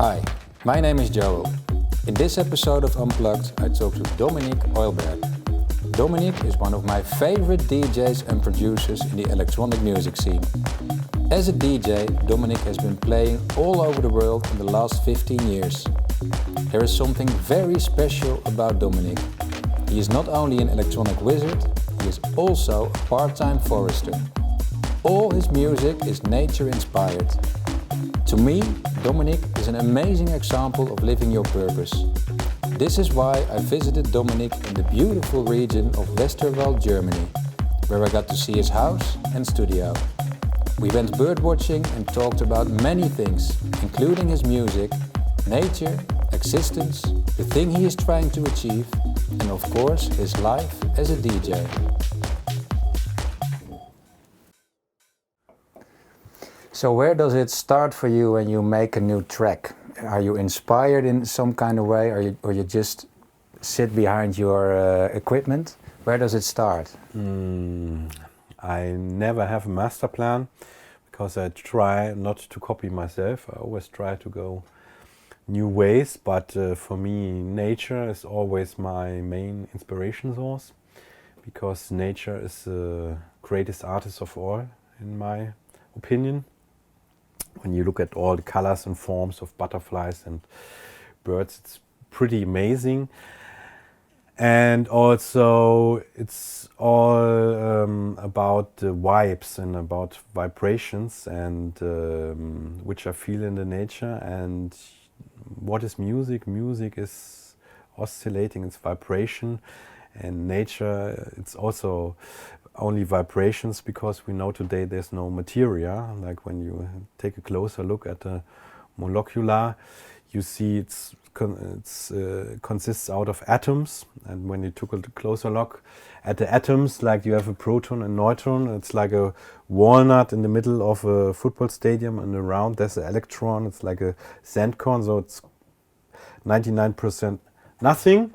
Hi, my name is Joel. In this episode of Unplugged, I talk to Dominik Eulberg. Dominic is one of my favorite DJs and producers in the electronic music scene. As a DJ, Dominic has been playing all over the world in the last 15 years. There is something very special about Dominic. He is not only an electronic wizard, he is also a part-time forester. All his music is nature-inspired. To me, Dominic is an amazing example of living your purpose. This is why I visited Dominic in the beautiful region of Westerwald Germany, where I got to see his house and studio. We went birdwatching and talked about many things, including his music, nature, existence, the thing he is trying to achieve, and of course his life as a DJ. So where does it start for you when you make a new track? Are you inspired in some kind of way, or you just sit behind your equipment? Where does it start? I never have a master plan because I try not to copy myself. I always try to go new ways, but for me nature is always my main inspiration source, because nature is the greatest artist of all, in my opinion. When you look at all the colors and forms of butterflies and birds, it's pretty amazing. And also it's all about the vibes and about vibrations, and which I feel in the nature. And what is music? Music is oscillating, it's vibration. And nature, it's also only vibrations, because we know today there's no materia. Like when you take a closer look at the molecular, you see it consists out of atoms. And when you took a closer look at the atoms, like you have a proton and neutron, it's like a walnut in the middle of a football stadium, and around there's an electron. It's like a sand corn, so it's 99% nothing.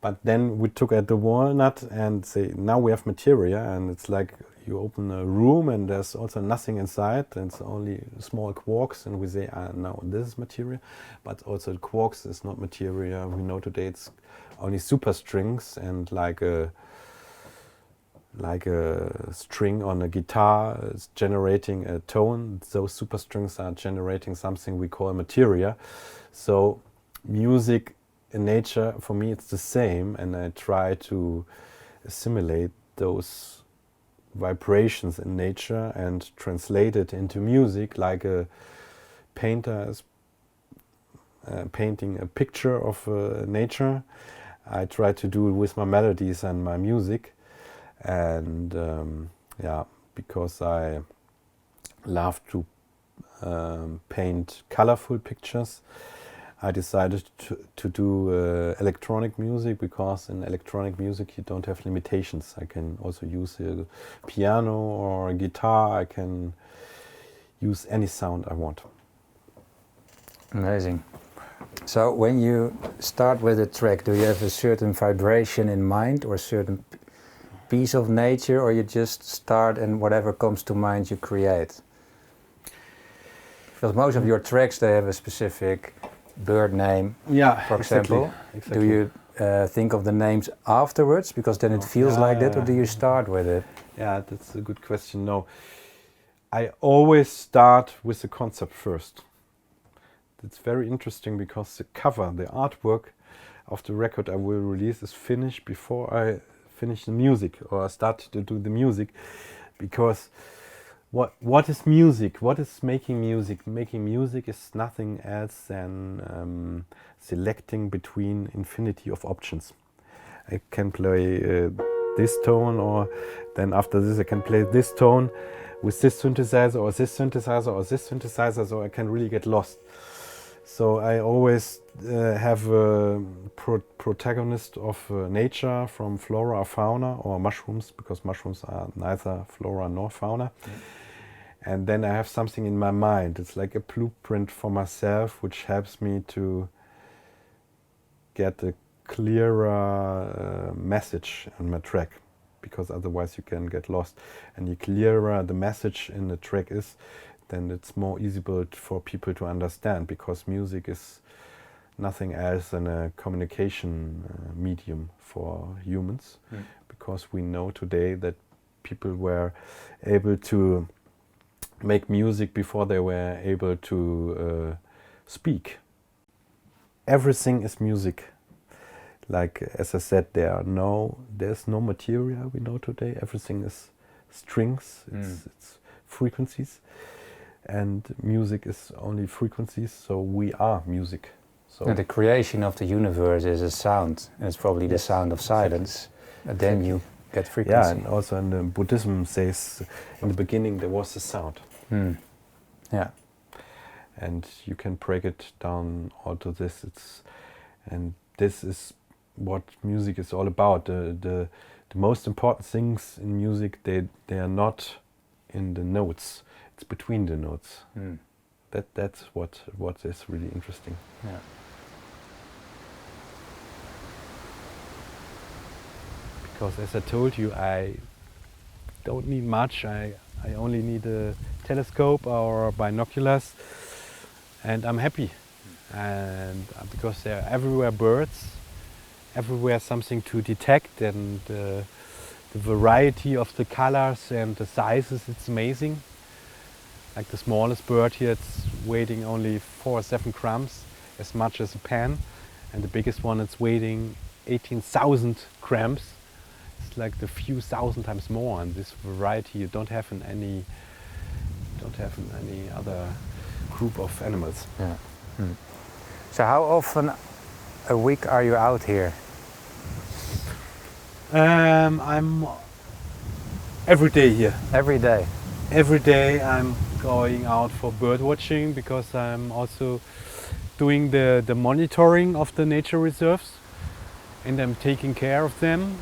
But then we took at the walnut and say, now we have materia, and it's like you open a room and there's also nothing inside, and it's only small quarks, and we say, now this is materia. But also the quarks is not materia. We know today it's only superstrings, and like a string on a guitar is generating a tone. Those superstrings are generating something we call materia. So music in nature, for me, it's the same, and I try to assimilate those vibrations in nature and translate it into music, like a painter is painting a picture of nature. I try to do it with my melodies and my music, and because I love to paint colorful pictures, I decided to do electronic music, because in electronic music you don't have limitations. I can also use a piano or a guitar. I can use any sound I want. Amazing. So when you start with a track, do you have a certain vibration in mind, or a certain piece of nature, or you just start and whatever comes to mind you create? Because most of your tracks, they have a specific bird name, for example. Exactly. Do you think of the names afterwards, because then it feels like that, or do you start with it? Yeah, that's a good question. No, I always start with the concept first. It's very interesting, because the cover, the artwork of the record I will release is finished before I finish the music, or I start to do the music. Because what is music? What is making music? Making music is nothing else than selecting between infinity of options. I can play this tone, or then after this I can play this tone with this synthesizer, or this synthesizer, or this synthesizer, so I can really get lost. So I always have a protagonist of nature, from flora or fauna, or mushrooms, because mushrooms are neither flora nor fauna. And then I have something in my mind. It's like a blueprint for myself, which helps me to get a clearer message in my track, because otherwise you can get lost. And the clearer the message in the track is, then it's more easy for people to understand, because music is nothing else than a communication medium for humans. Because we know today that people were able to make music before they were able to speak. Everything is music. Like, as I said, there's no material we know today. Everything is strings, it's frequencies, and music is only frequencies, so we are music. So and the creation of the universe is a sound, and it's probably the sound of silence. And then you get frequency. Yeah, and also in the Buddhism says, in the beginning there was a sound. Yeah. And you can break it down all to this. And this is what music is all about. The most important things in music, they are not in the notes. It's between the notes. That's what is really interesting. Yeah. Because as I told you, I don't need much. I only need a telescope or binoculars, and I'm happy. And because there are everywhere birds, everywhere something to detect, and the variety of the colors and the sizes, it's amazing. Like the smallest bird here, it's weighing only 4 or 7 grams, as much as a pen, and the biggest one, it's weighing 18,000 grams. It's like the few thousand times more, and this variety you don't have in any other group of animals. Yeah. So how often a week are you out here? I'm every day here. Every day? Every day I'm going out for bird watching, because I'm also doing the monitoring of the nature reserves, and I'm taking care of them.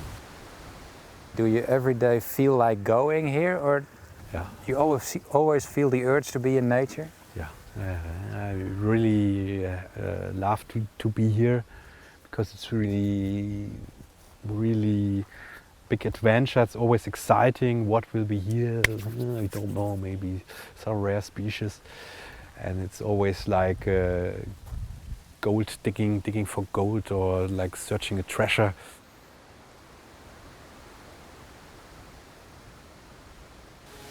Do you every day feel like going here, or you always feel the urge to be in nature? Yeah, I really love to be here, because it's really big adventure. It's always exciting. What will be here? I don't know. Maybe some rare species, and it's always like gold digging for gold, or like searching a treasure.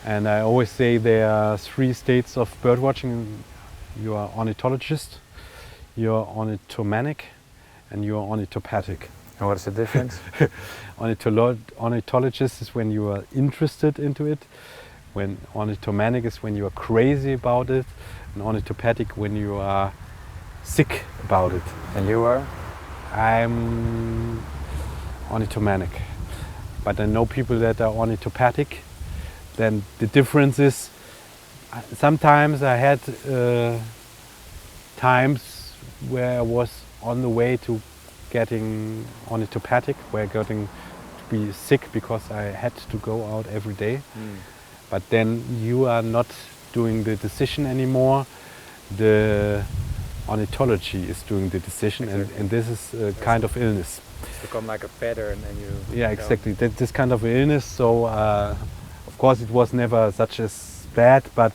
And I always say there are 3 states of birdwatching. You are ornithologist, you are ornithomanic, and you are ornithopathic. And what is the difference? Ornithologist is when you are interested into it. When ornithomanic is when you are crazy about it. And ornithopathic when you are sick about it. And you are? I'm ornithomanic. But I know people that are ornithopathic. Then the difference is, sometimes I had times where I was on the way to getting ornithopathic, where I getting to be sick because I had to go out every day. But then you are not doing the decision anymore. The ornithology is doing the decision, exactly. and this is a kind of illness. It's become like a pattern, and you. Yeah, exactly. This kind of illness. So. Of course, it was never such as bad, but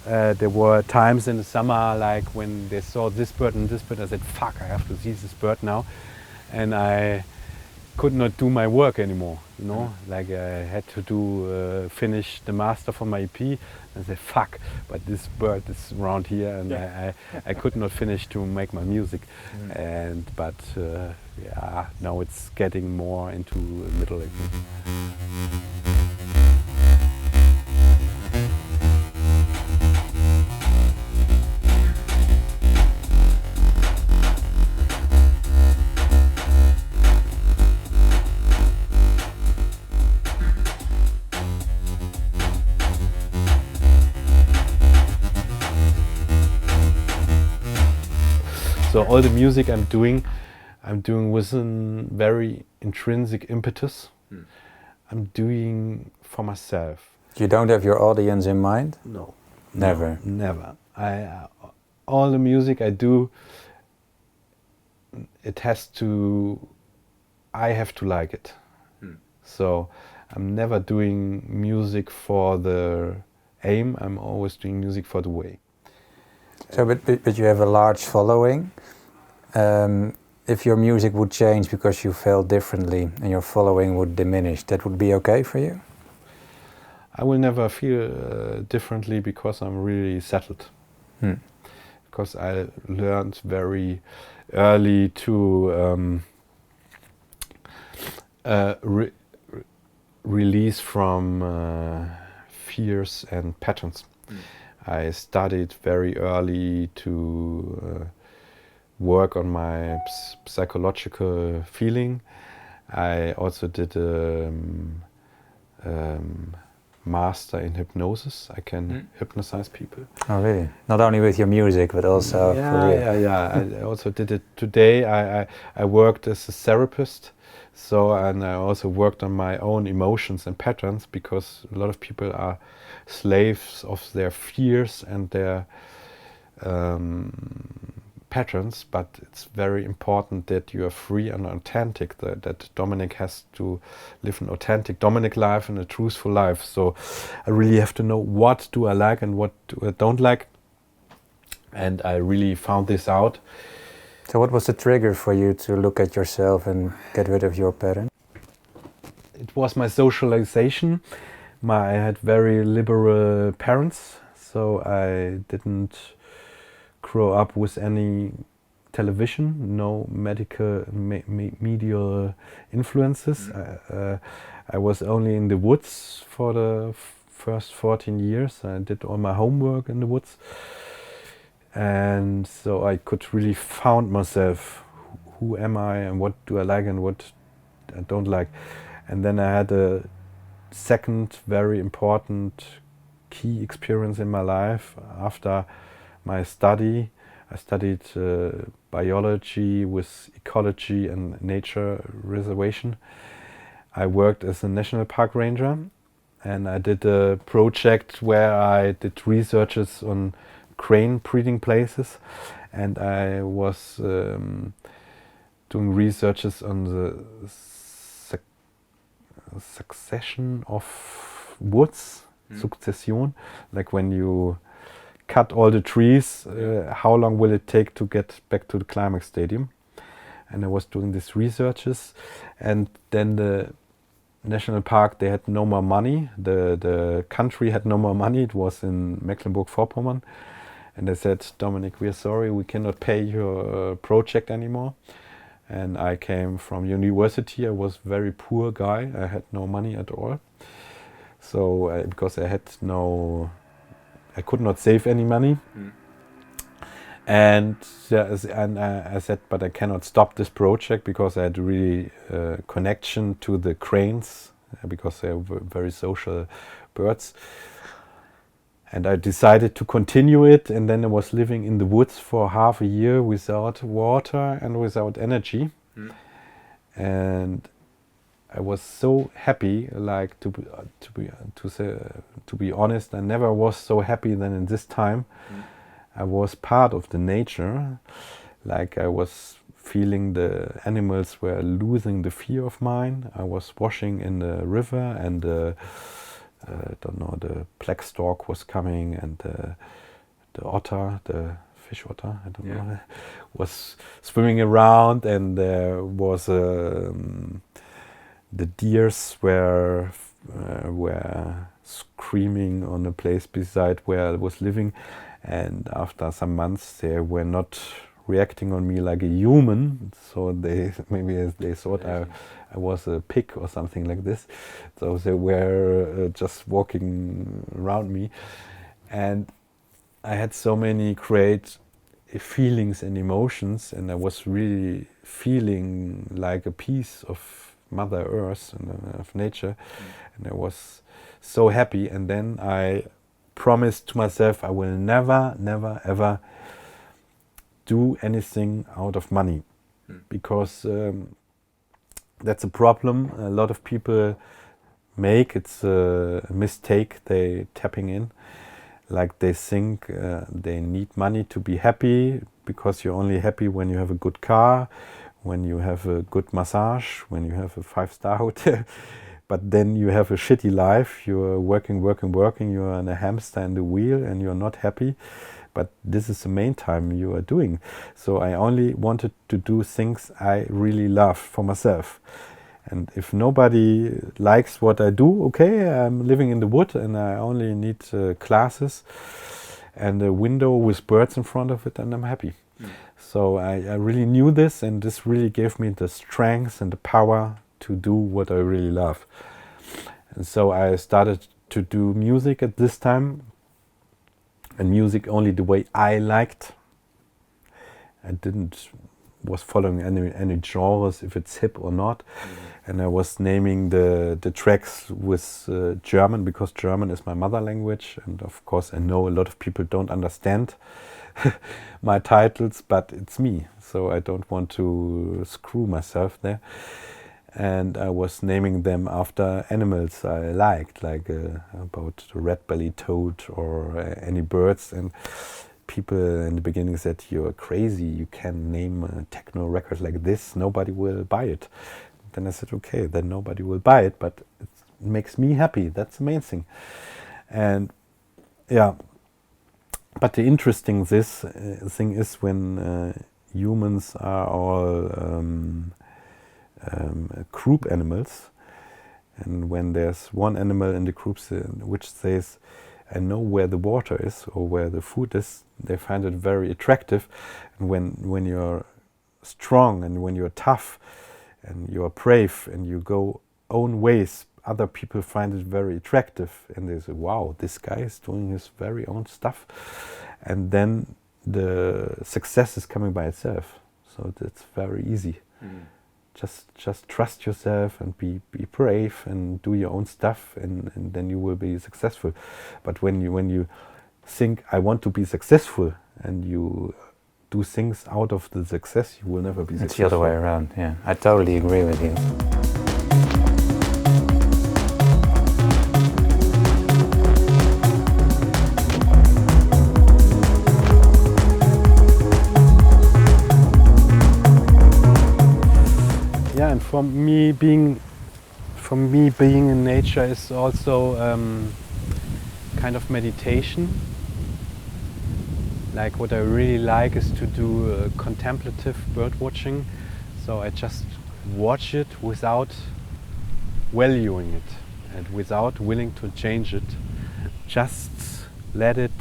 there were times in the summer, like when they saw this bird and this bird, I said, fuck, I have to see this bird now. And I could not do my work anymore, you know? Like I had to finish the master for my EP, and I said, fuck, but this bird is around here, and I could not finish to make my music. But now it's getting more into the middle again. So all the music I'm doing with a very intrinsic impetus. I'm doing for myself. You don't have your audience in mind? No. Never? No, never. All the music I do, I have to like it. So I'm never doing music for the aim. I'm always doing music for the way. So, but you have a large following. If your music would change because you felt differently and your following would diminish, that would be okay for you? I will never feel differently because I'm really settled. Because I learned very early to release from fears and patterns. I studied very early to work on my psychological feeling. I also did a master in hypnosis. I can hypnotize people. Oh, really? Not only with your music, but also for real? Yeah. I also did it today. I worked as a therapist. And I also worked on my own emotions and patterns, because a lot of people are slaves of their fears and their patterns, but it's very important that you are free and authentic, that Dominic has to live an authentic Dominic life and a truthful life. So I really have to know what do I like and what do I don't like. And I really found this out. So what was the trigger for you to look at yourself and get rid of your pattern? It was my socialization. I had very liberal parents, so I didn't grow up with any television, no medial influences. I was only in the woods for the first 14 years. I did all my homework in the woods. And so I could really found myself, who am I and what do I like and what I don't like. And then I had a second very important key experience in my life after my study. I studied biology with ecology and nature reservation. I worked as a national park ranger, and I did a project where I did researches on crane breeding places, and I was doing researches on the succession of woods, succession, like when you cut all the trees, how long will it take to get back to the climax stadium? And I was doing these researches, and then the national park, they had no more money. The country had no more money. It was in Mecklenburg-Vorpommern. And they said, Dominic, we are sorry, we cannot pay your project anymore. And I came from university. I was a very poor guy. I had no money at all. So because I could not save any money. And I said, but I cannot stop this project because I had really connection to the cranes, because they were very social birds. And I decided to continue it, and then I was living in the woods for half a year without water and without energy. And I was so happy, like to be honest, I never was so happy than in this time. I was part of the nature, like I was feeling the animals were losing the fear of mine. I was washing in the river, and the black stork was coming, and the otter, the fish otter, I don't know, was swimming around, and there was the deers were screaming on a place beside where I was living. And after some months, they were not reacting on me like a human, so they thought I was a pig or something like this. So they were just walking around me, and I had so many great feelings and emotions, and I was really feeling like a piece of Mother Earth and of nature, and I was so happy. And then I promised to myself I will never ever do anything out of money, because that's a problem a lot of people make. It's a mistake they tapping in, like they think they need money to be happy, because you're only happy when you have a good car, when you have a good massage, when you have a 5-star hotel. but then you have a shitty life. You're working, you're on a hamster in the wheel and you're not happy. But this is the main time you are doing. So I only wanted to do things I really love for myself. And if nobody likes what I do, okay, I'm living in the wood and I only need classes and a window with birds in front of it and I'm happy. So I really knew this, and this really gave me the strength and the power to do what I really love. And so I started to do music at this time, and music only the way I liked. I was following any genres, if it's hip or not. And I was naming the tracks with German, because German is my mother language, and of course I know a lot of people don't understand my titles, but it's me, so I don't want to screw myself there. And I was naming them after animals I liked, like about the red-bellied toad or any birds. And people in the beginning said, "You're crazy, you can name a techno record like this, nobody will buy it." Then I said, okay, then nobody will buy it, but it makes me happy, that's the main thing. And yeah, but the interesting thing is when humans are all group animals, and when there's one animal in the group which says, "I know where the water is or where the food is," they find it very attractive. And when you're strong and when you're tough and you're brave and you go own ways, other people find it very attractive, and they say, "Wow, this guy is doing his very own stuff." And then the success is coming by itself. So it's very easy. Just trust yourself and be brave and do your own stuff, and then you will be successful. But when you think, "I want to be successful," and you do things out of the success, you will never be successful. It's the other way around, yeah. I totally agree with you. Yeah, and for me being in nature is also kind of meditation. Like what I really like is to do contemplative bird watching. So I just watch it without valuing it and without willing to change it. Just let it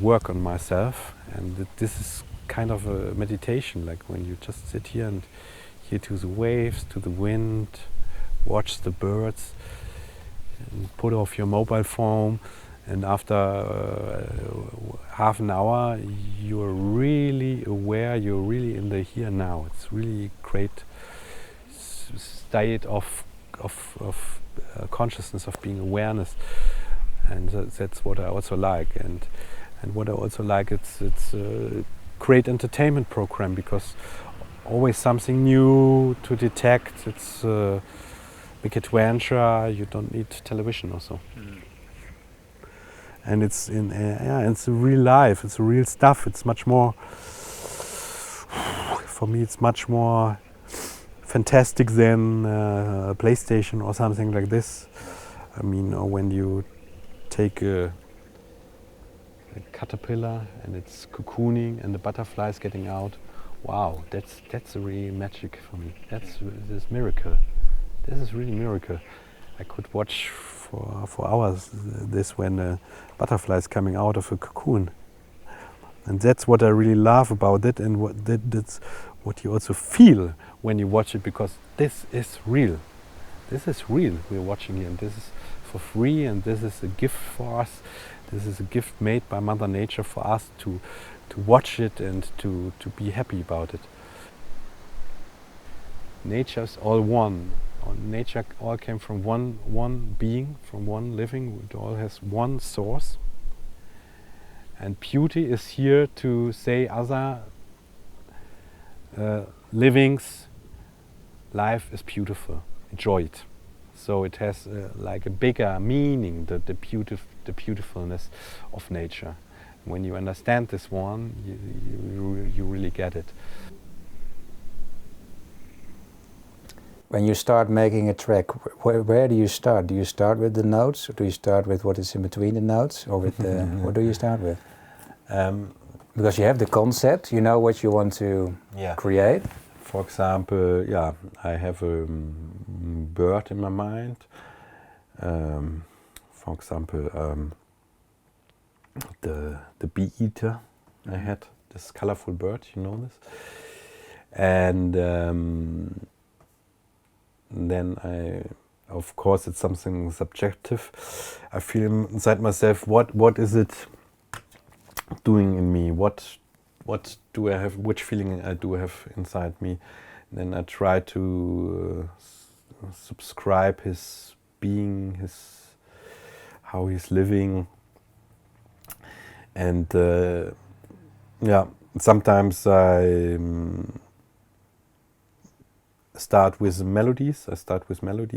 work on myself. And this is kind of a meditation, like when you just sit here and hear to the waves, to the wind, watch the birds, and put off your mobile phone, and after half an hour you're really aware, you're really in the here now. It's really great state of consciousness, of being awareness, and that's what I also like. And what I also like, it's a great entertainment program, because always something new to detect. It's a big adventure. You don't need television also. And it's it's a real life. It's real stuff. It's much more. For me, it's much more fantastic than a PlayStation or something like this. I mean, or when you take a caterpillar and it's cocooning and the butterflies getting out. Wow, that's a really magic for me. That's this miracle. This is really miracle. I could watch for hours this when butterflies coming out of a cocoon, and that's what I really love about it, and that's what you also feel when you watch it, because this is real. This is real. We're watching here, and this is for free, and this is a gift for us. This is a gift made by Mother Nature for us to watch it and to be happy about it. Nature's all one. Nature all came from one being, from one living. It all has one source. And beauty is here to say other livings, life is beautiful. Enjoy it. So it has like a bigger meaning, the beautifulness of nature. When you understand this one, you really get it. when you start making a track, where do you start? Do you start with the notes, or do you start with what is in between the notes, or with the, what do you start with? Because you have the concept, you know what you want to create. For example, I have a bird in my mind. For example, the bee eater. I had this colorful bird, you know this, and then of course, it's something subjective. I feel inside myself, what is it doing in me? What do I have? Which feeling I do have inside me? And then I try to subscribe his being, how he's living, and sometimes I start with melodies.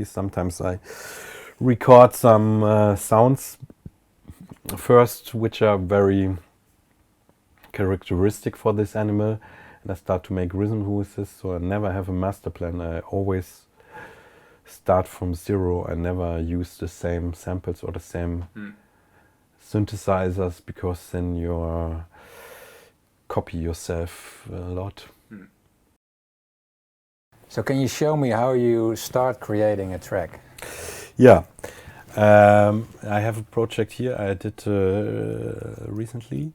Sometimes I record some sounds first, which are very characteristic for this animal, and I start to make rhythm with this. So I never have a master plan. I always start from zero. I never use the same samples or the same synthesizers, because then you copy yourself a lot. So can you show me how you start creating a track? Yeah, I have a project here I did recently.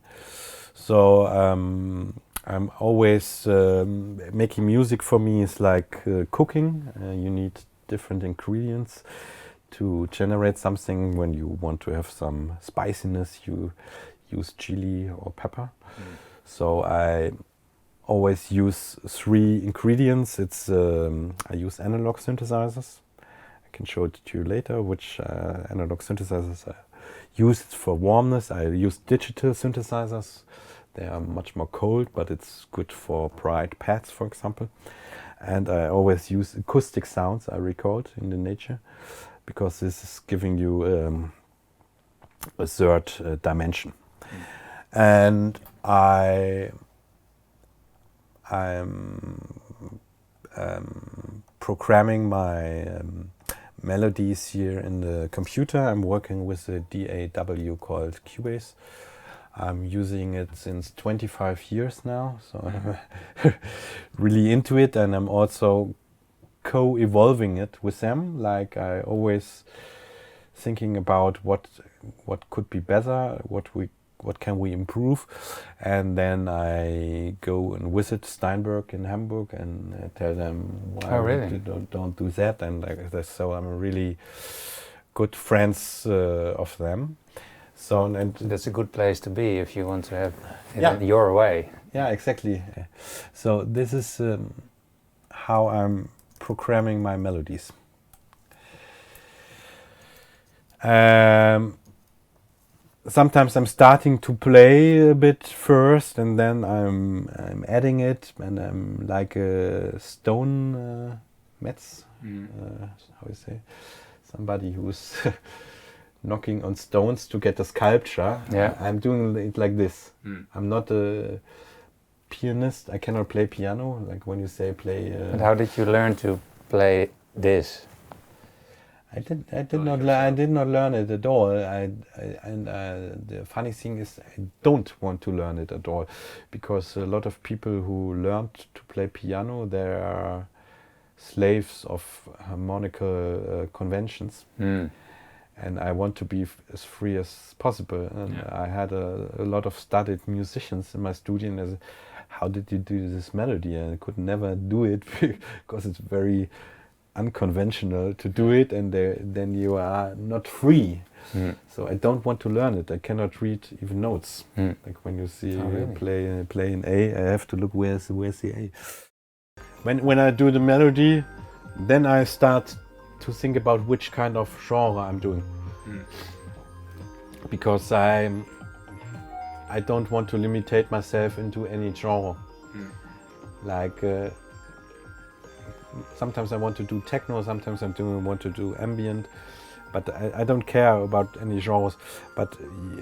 So I'm always making music. For me is like cooking. You need different ingredients to generate something. When you want to have some spiciness, you use chili or pepper. So I always use 3 ingredients. It's I use analog synthesizers. I can show it to you later which analog synthesizers I use. It's for warmness. I use digital synthesizers. They are much more cold, but it's good for bright pads, for example. And I always use acoustic sounds I record in the nature, because this is giving you a third dimension. And I'm programming my melodies here in the computer. I'm working with a DAW called Cubase. I'm using it since 25 years now, so I'm really into it, and I'm also co-evolving it with them. Like, I always thinking about what could be better, what can we improve, and then I go and visit Steinberg in Hamburg and tell them why don't do that, and like that. So I'm really good friends of them. So and that's a good place to be if you want to have it your way. Yeah, exactly. So this is how I'm programming my melodies. Sometimes I'm starting to play a bit first, and then I'm adding it, and I'm like a stone metz. How you say? Somebody who's knocking on stones to get a sculpture. Yeah. I'm doing it like this. I'm not a pianist. I cannot play piano. Like when you say play. And how did you learn to play this? I did not learn it at all. The funny thing is, I don't want to learn it at all, because a lot of people who learned to play piano, they are slaves of harmonical conventions. And I want to be as free as possible. And I had a lot of studied musicians in my studio, and how did you do this melody? And I could never do it because it's very unconventional to do it, and then you are not free. So I don't want to learn it. I cannot read even notes. Like when you see play an A, I have to look where's the A. When I do the melody, then I start to think about which kind of genre I'm doing, because I don't want to limitate myself into any genre. Like sometimes I want to do techno, sometimes I want to do ambient, but I don't care about any genres. But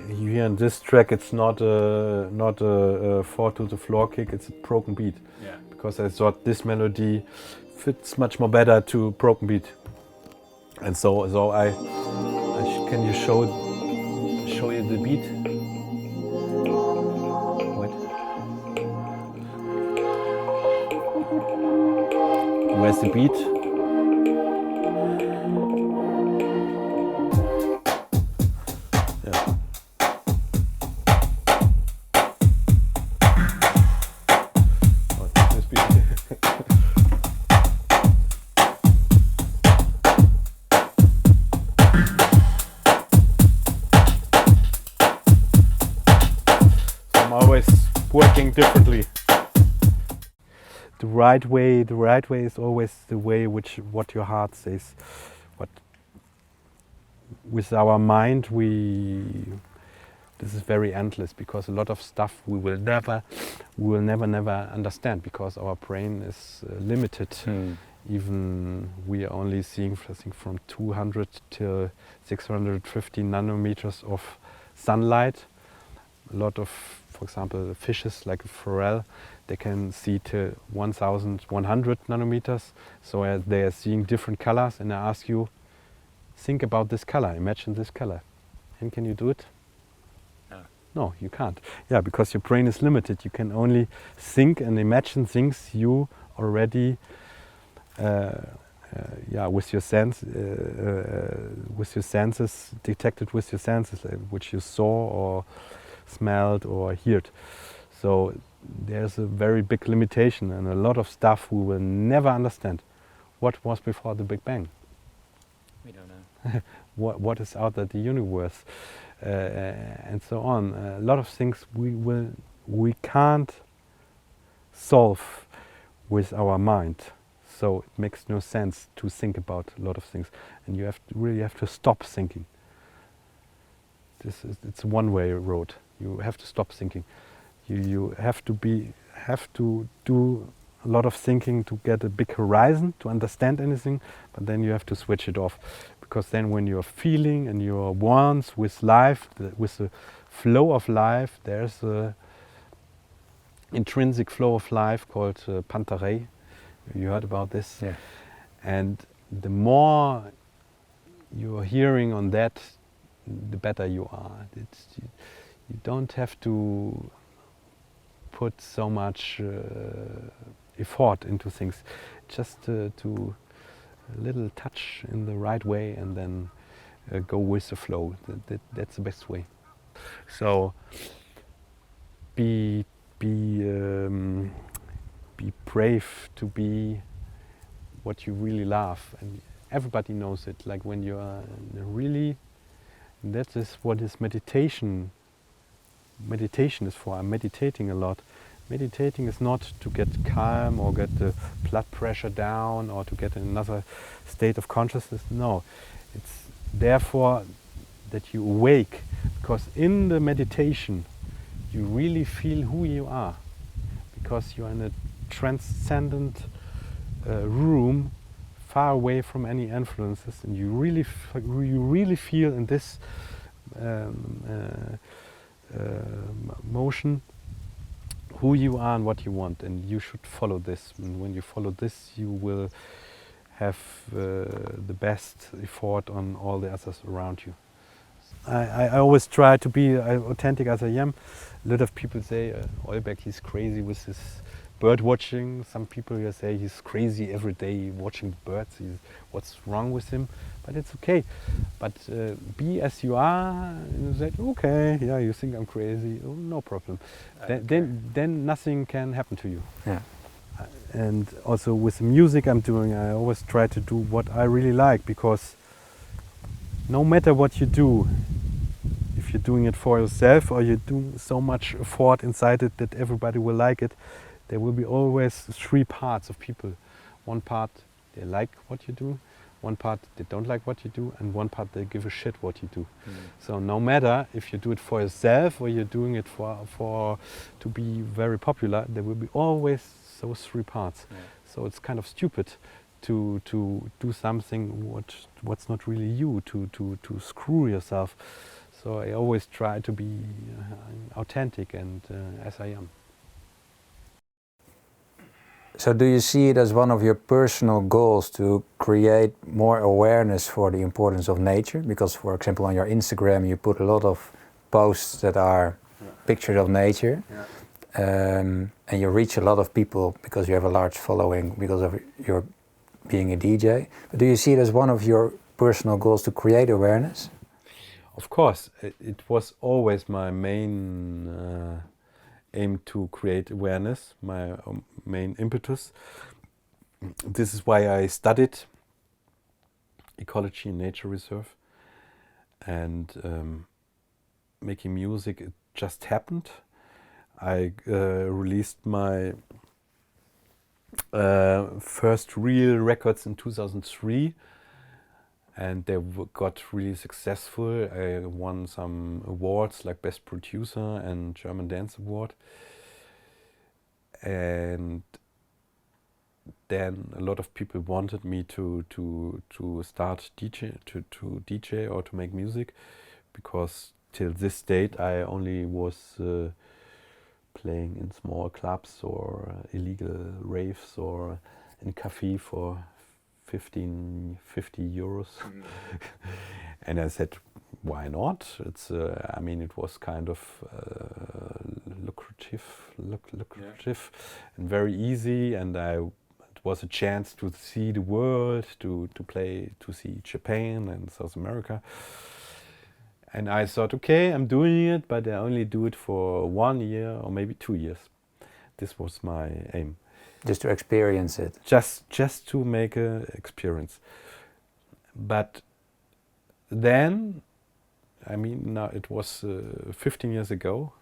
you hear in this track, it's not a 4 to the floor kick; it's a broken beat. Because I thought this melody fits much more better to broken beat. And so can you show you the beat? Wait. Where's the beat? Yeah. Oh, this beat. Always working differently. The right way is always the way what your heart says. What with our mind this is very endless, because a lot of stuff we will never understand, because our brain is limited. Even we are only seeing, I think, from 200 to 650 nanometers of sunlight. A lot of, for example, fishes like a forel, they can see to 1100 nanometers. So they are seeing different colors, and I ask you, think about this color, imagine this color. And can you do it? No, you can't. Yeah, because your brain is limited. You can only think and imagine things you already, with your senses, detected with your senses, which you saw or smelled or heard. So there's a very big limitation, and a lot of stuff we will never understand. What was before the Big Bang? We don't know. What is out of the universe, and so on. A lot of things we can't solve with our mind. So it makes no sense to think about a lot of things, and you really have to stop thinking. It's a one-way road. You have to stop thinking. You have to do a lot of thinking to get a big horizon to understand anything, but then you have to switch it off, because then when you're feeling and your wants with life, with the flow of life, there's a intrinsic flow of life called Pantarei. You heard about this? Yeah. And the more you're hearing on that, the better you are. You don't have to put so much effort into things. Just to a little touch in the right way, and then go with the flow. That's the best way. So be brave to be what you really love, and everybody knows it. Like when you are really, that is what is meditation. Meditation is for. I'm meditating a lot. Meditating is not to get calm or get the blood pressure down or to get another state of consciousness. No, it's therefore that you awake, because in the meditation you really feel who you are, because you're in a transcendent room, far away from any influences, and you really feel in this motion who you are and what you want, and you should follow this. And when you follow this, you will have the best effort on all the others around you. I always try to be authentic as I am. A lot of people say Eulberg, he's crazy with his bird watching. Some people here say he's crazy every day watching birds. What's wrong with him? But it's okay. But be as you are. And you say, okay, yeah, you think I'm crazy. Oh, no problem. Then nothing can happen to you. Yeah. And also with the music I'm doing, I always try to do what I really like, because no matter what you do, if you're doing it for yourself or you're doing so much effort inside it that everybody will like it, there will be always three parts of people. One part, they like what you do, one part they don't like what you do, and one part they give a shit what you do. So no matter if you do it for yourself or you're doing it for to be very popular, there will be always those three parts. Yeah. So it's kind of stupid to do something what's not really you, to screw yourself. So I always try to be authentic and as I am. So do you see it as one of your personal goals to create more awareness for the importance of nature? Because, for example, on your Instagram you put a lot of posts that are pictures of nature, and you reach a lot of people because you have a large following because of your being a DJ. But do you see it as one of your personal goals to create awareness? Of course, it was always my main aim to create awareness, my main impetus. This is why I studied ecology and nature reserve, and making music, it just happened. I released my first real records in 2003, and they got really successful. I won some awards like Best Producer and German Dance Award. And then a lot of people wanted me to start to DJ or to make music, because till this date I only was playing in small clubs or illegal raves or in cafe for 50 euros. And I said, why not? It's I mean, it was kind of lucrative and very easy, and it was a chance to see the world, to see Japan and South America. And I thought, okay, I'm doing it, but I only do it for 1 year or maybe 2 years. This was my aim. Just to experience it. Just to make an experience. But then, I mean, now it was 15 years ago,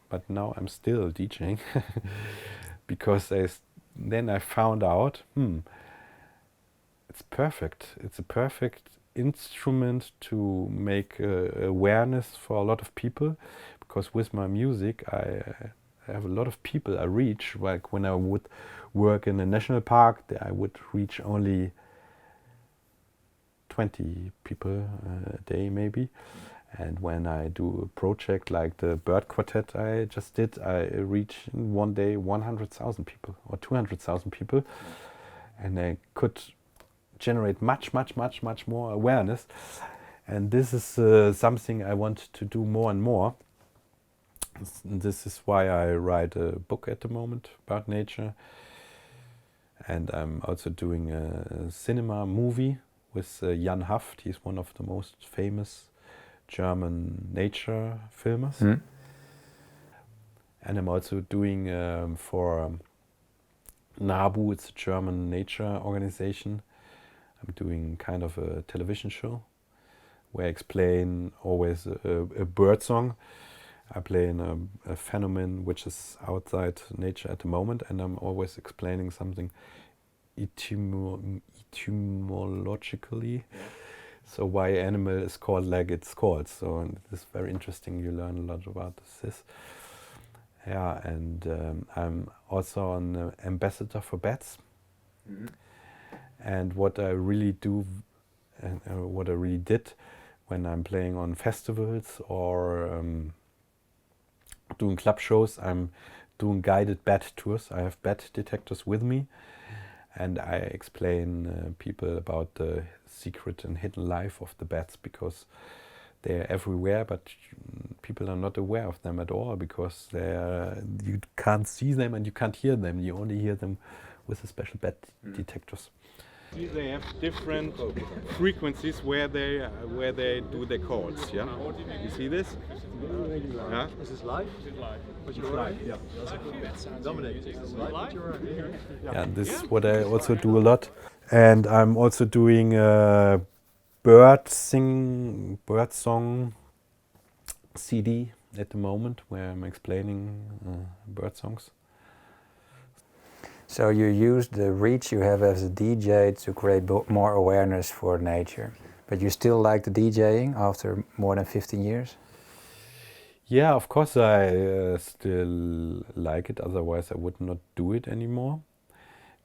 but now I'm still DJing because then I found out, it's perfect. It's a perfect instrument to make awareness for a lot of people, because with my music I have a lot of people I reach. Like when I would work in a national park, I would reach only 20 people a day maybe. And when I do a project like the Bird Quartet I just did, I reach in one day 100,000 people or 200,000 people. And I could generate much more awareness. And this is something I want to do more and more. This is why I write a book at the moment about nature. And I'm also doing a cinema movie with Jan Haft. He's one of the most famous German nature filmers. And I'm also doing for NABU, it's a German nature organization. I'm doing kind of a television show where I explain always a bird song. I play in a phenomenon which is outside nature at the moment, and I'm always explaining something etymologically. So why animal is called like it's called. So it's very interesting. You learn a lot about this. Yeah, and I'm also an ambassador for bats. And what I really do, and what I really did when I'm playing on festivals or doing club shows, I'm doing guided bat tours. I have bat detectors with me, and I explain people about the secret and hidden life of the bats, because they're everywhere, but people are not aware of them at all, because you can't see them and you can't hear them. You only hear them with the special bat detectors. They have different frequencies where they do their calls. Yeah, you see this? Yeah. Is this live? It's live. Yeah. Dominic, is this live? Yeah, this is what I also do a lot, and I'm also doing a bird song CD at the moment, where I'm explaining bird songs. So you use the reach you have as a DJ to create more awareness for nature, but you still like the DJing after more than 15 years? Yeah, of course I still like it, otherwise I would not do it anymore.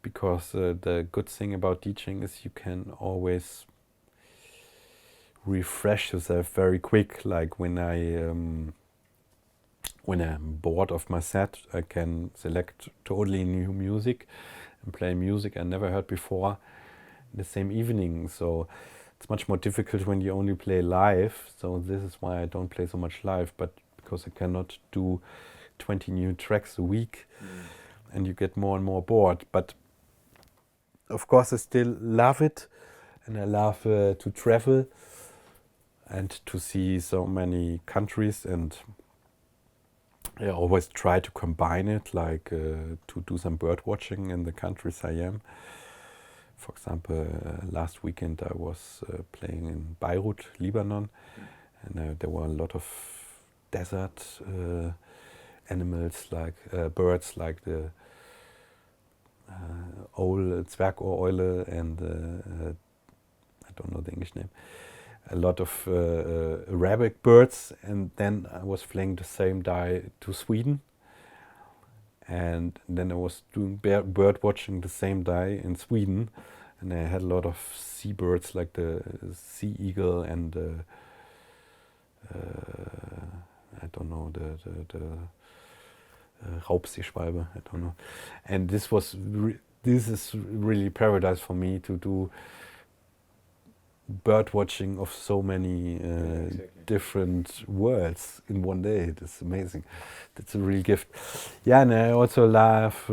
Because the good thing about DJing is you can always refresh yourself very quick. Like when I'm bored of my set, I can select totally new music and play music I never heard before in the same evening. So it's much more difficult when you only play live. So this is why I don't play so much live, but because I cannot do 20 new tracks a week, and you get more and more bored. But of course I still love it, and I love to travel and to see so many countries, and I always try to combine it, like to do some bird watching in the countries I am. For example, last weekend I was playing in Beirut, Lebanon, and there were a lot of desert animals, like birds, like the owl, Zwergohreule, and I don't know the English name. A lot of Arabic birds, and then I was flying the same day to Sweden, and then I was doing bird watching the same day in Sweden, and I had a lot of seabirds like the sea eagle and I don't know, the Raubseeschwalbe, I don't know, and this is really paradise for me to do bird watching of so many different worlds in one day. That's amazing. That's a real gift. Yeah, and I also love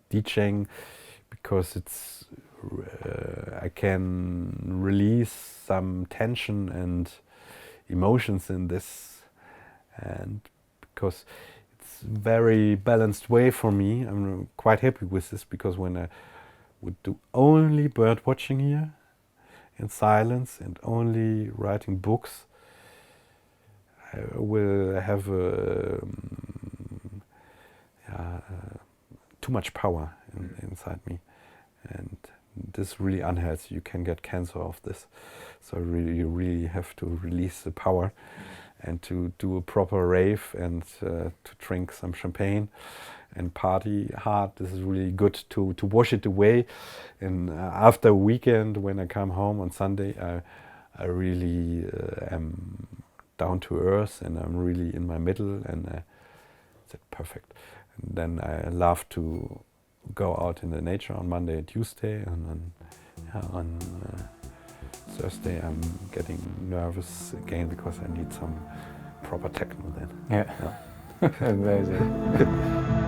DJing because it's I can release some tension and emotions in this, and because it's a very balanced way for me, I'm quite happy with this, because when I would do only bird watching here in silence and only writing books, I will have too much power inside me, and this really unhealthy. You can get cancer of this. So you really have to release the power and to do a proper rave and to drink some champagne and party hard. This is really good to wash it away. And after a weekend, when I come home on Sunday, I really am down to earth, and I'm really in my middle, and it's perfect. And then I love to go out in the nature on Monday and Tuesday, and then on Thursday I'm getting nervous again because I need some proper techno then. Yeah. Amazing.